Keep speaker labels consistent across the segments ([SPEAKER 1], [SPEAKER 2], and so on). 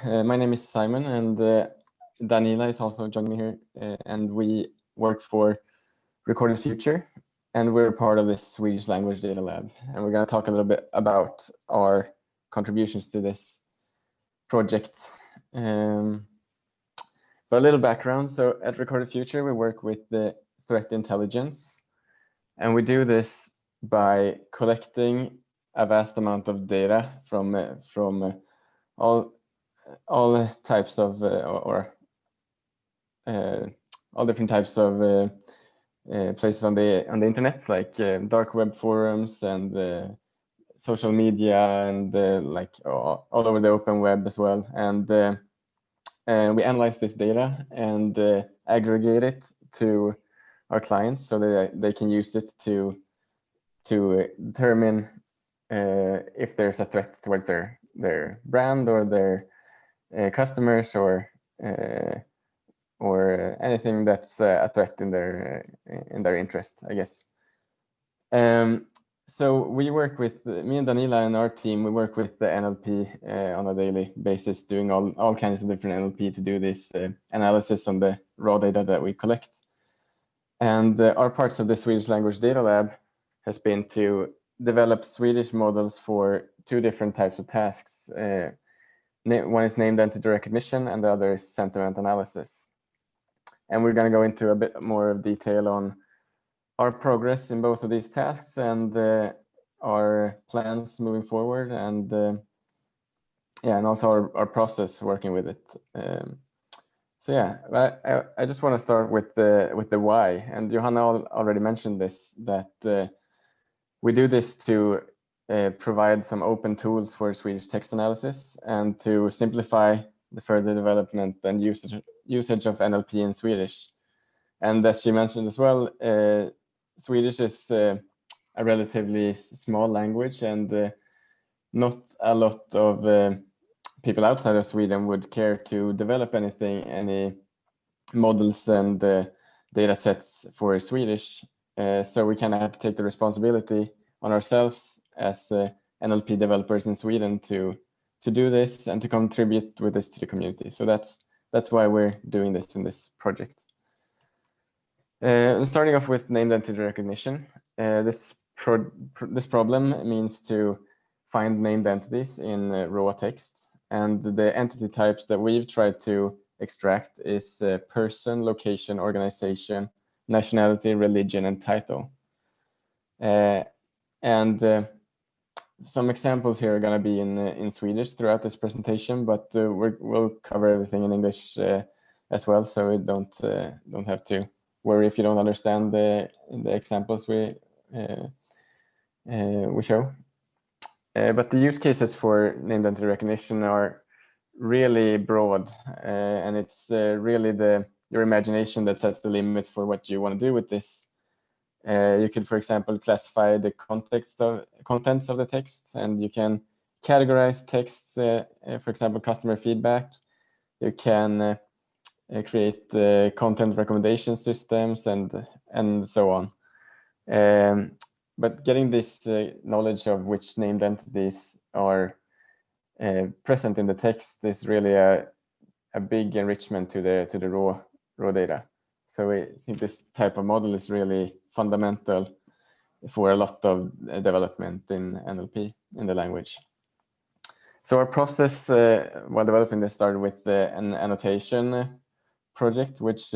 [SPEAKER 1] My name is Simon, and Danila is also joining me here, and we work for Recorded Future, and we're part of this Swedish language data lab. And we're going to talk a little bit about our contributions to this project. For a little background, so at Recorded Future, we work with the threat intelligence, and we do this by collecting a vast amount of data from all types of all different types of places on the internet, like dark web forums and social media, and like all over the open web as well. And we analyze this data and aggregate it to our clients so that they can use it to determine if there's a threat towards their brand or their customers or anything that's a threat in their interest, I guess. So we work with me and Danila and our team. We work with the NLP on a daily basis, doing all kinds of different NLP to do this analysis on the raw data that we collect. And our parts of the Swedish language data lab has been to develop Swedish models for two different types of tasks. One is named entity recognition, and the other is sentiment analysis. And we're going to go into a bit more of detail on our progress in both of these tasks and our plans moving forward, and and also our process working with it. So yeah, I just want to start with the why, and Johanna already mentioned this, that we do this to provide some open tools for Swedish text analysis and to simplify the further development and usage of NLP in Swedish. And as she mentioned as well, Swedish is a relatively small language, and not a lot of people outside of Sweden would care to develop any models and data sets for Swedish. So we kind of have to take the responsibility on ourselves as NLP developers in Sweden to do this and to contribute with this to the community. So that's why we're doing this in this project. Starting off with named entity recognition, this problem means to find named entities in raw text, and the entity types that we've tried to extract is person, location, organization, nationality, religion, and title. Some examples here are going to be in Swedish throughout this presentation, but we'll cover everything in English as well, so we don't have to worry if you don't understand the examples we show. But the use cases for named entity recognition are really broad, and it's really your imagination that sets the limit for what you want to do with this. You could, for example, classify the contents of the text, and you can categorize text, for example, customer feedback. You can create content recommendation systems and so on. But getting this knowledge of which named entities are present in the text is really a big enrichment to the raw data. So I think this type of model is really fundamental for a lot of development in NLP in the language. So our process while developing this started with an annotation project, which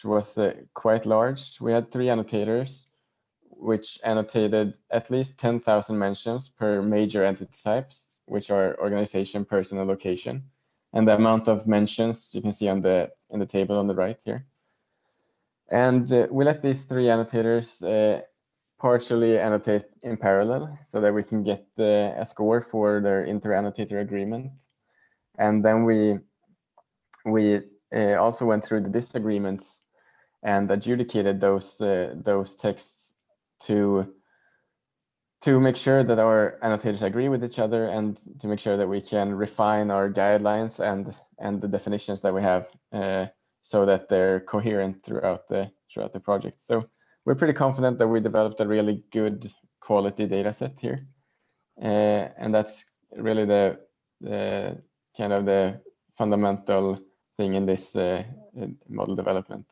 [SPEAKER 1] was quite large. We had 3 annotators, which annotated at least 10,000 mentions per major entity types, which are organization, person, and location. And the amount of mentions you can see in the table on the right here. And we let these 3 annotators partially annotate in parallel so that we can get a score for their inter-annotator agreement. And then we also went through the disagreements and adjudicated those texts to make sure that our annotators agree with each other, and to make sure that we can refine our guidelines and the definitions that we have so that they're coherent throughout the project. So we're pretty confident that we developed a really good quality data set here, and that's really the kind of the fundamental thing in this model development.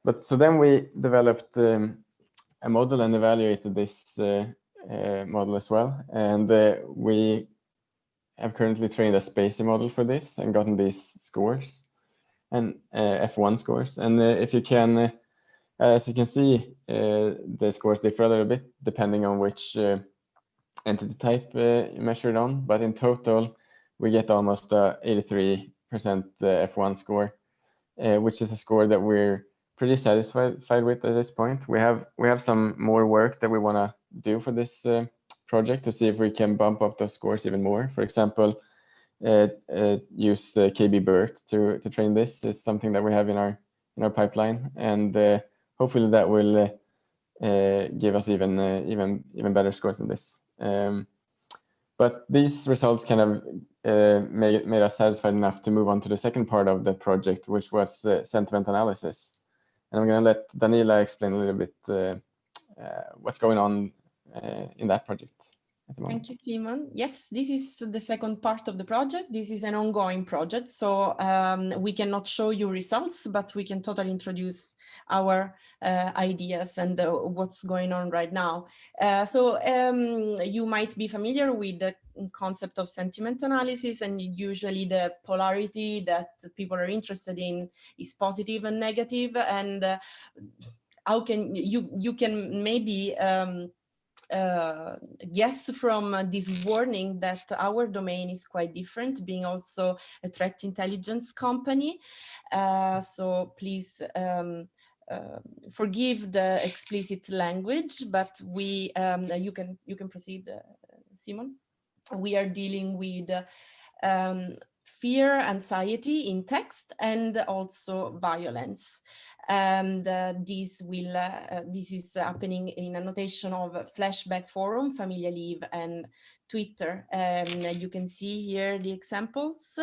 [SPEAKER 1] But so then we developed a model and evaluated this model as well, and we have currently trained a spacing model for this and gotten these scores and F1 scores. And if you can, as you can see, the scores differ a little bit depending on which entity type you measure it on. But in total, we get almost 83% F1 score, which is a score that we're pretty satisfied with at this point. We have some more work that we want to do for this project to see if we can bump up those scores even more. For example, use KB-BERT to train this is something that we have in our pipeline, and hopefully that will give us even better scores than this. But these results kind of made us satisfied enough to move on to the second part of the project, which was the sentiment analysis. And I'm going to let Danila explain a little bit what's going on in that project at the moment.
[SPEAKER 2] Thank you, Timon. Yes, this is the second part of the project. This is an ongoing project, so we cannot show you results, but we can totally introduce our ideas and what's going on right now. So you might be familiar with the concept of sentiment analysis, and usually the polarity that people are interested in is positive and negative, and how can you can maybe guess from this warning that our domain is quite different, being also a threat intelligence company. So please forgive the explicit language, but we you can proceed, Simon. We are dealing with fear, anxiety in text, and also violence. And this is happening in a notation of Flashback Forum, Familja Liv, and Twitter. You can see here the examples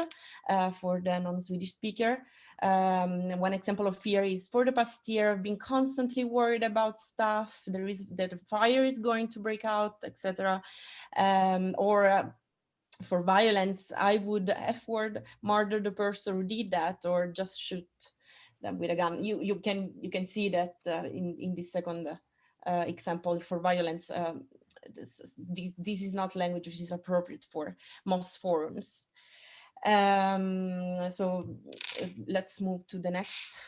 [SPEAKER 2] for the non-Swedish speaker. One example of fear is, for the past year, I've been constantly worried about stuff. That a fire is going to break out, etc. Or for violence, I would F-word murder the person who did that, or just shoot them with a gun. You can see that in this second example for violence. This is not language which is appropriate for most forums. So let's move to the next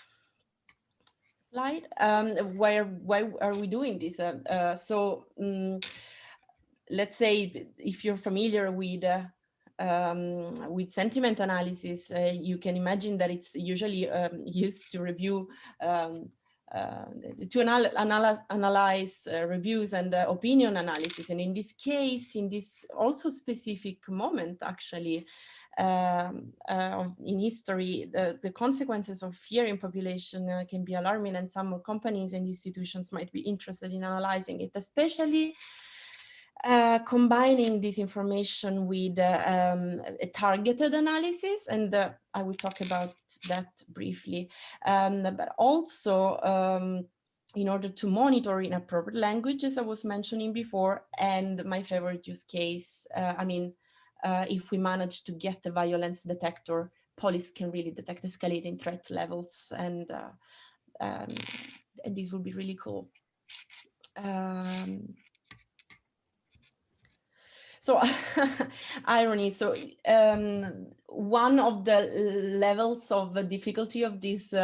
[SPEAKER 2] slide. Why are we doing this? Let's say if you're familiar with sentiment analysis, you can imagine that it's usually used to review, to analyze reviews and opinion analysis. And in this case, in this also specific moment, actually, in history, the consequences of fear in population can be alarming, and some companies and institutions might be interested in analyzing it, especially combining this information with a targeted analysis, and I will talk about that briefly, but also in order to monitor inappropriate language, as I was mentioning before, and my favorite use case, if we manage to get a violence detector, police can really detect escalating threat levels, and this would be really cool. So irony. So one of the levels of the difficulty of this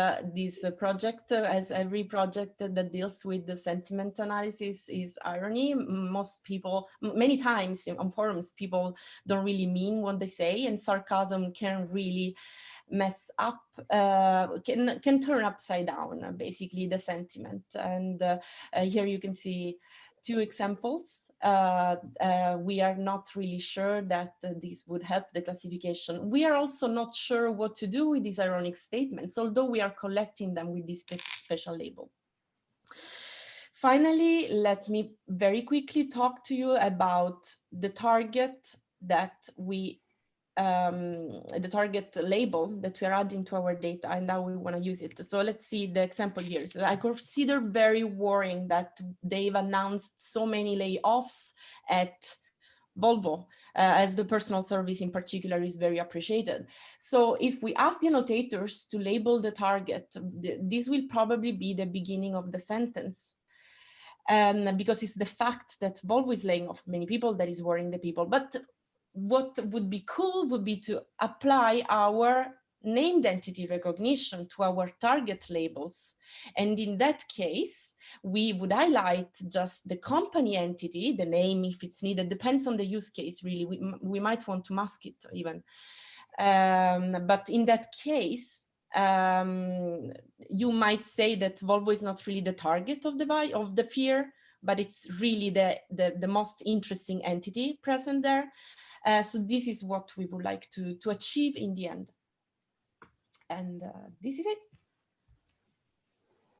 [SPEAKER 2] project, as every project that deals with the sentiment analysis, is irony. Most people, many times on forums, people don't really mean what they say, and sarcasm can really mess up, can turn upside down, basically, the sentiment. And here you can see two examples. We are not really sure that this would help the classification. We are also not sure what to do with these ironic statements, although we are collecting them with this special label. Finally, let me very quickly talk to you about the target that we the target label that we are adding to our data and how we want to use it. So let's see the example here. So I consider very worrying that they've announced so many layoffs at Volvo, as the personal service in particular is very appreciated. So if we ask the annotators to label the target, this will probably be the beginning of the sentence. Because it's the fact that Volvo is laying off many people that is worrying the people. But what would be cool would be to apply our named entity recognition to our target labels. And in that case, we would highlight just the company entity, the name if it's needed, depends on the use case really. We might want to mask it even. But in that case, you might say that Volvo is not really the target of the fear, but it's really the most interesting entity present there. So this is what we would like to achieve in the end. And this is it.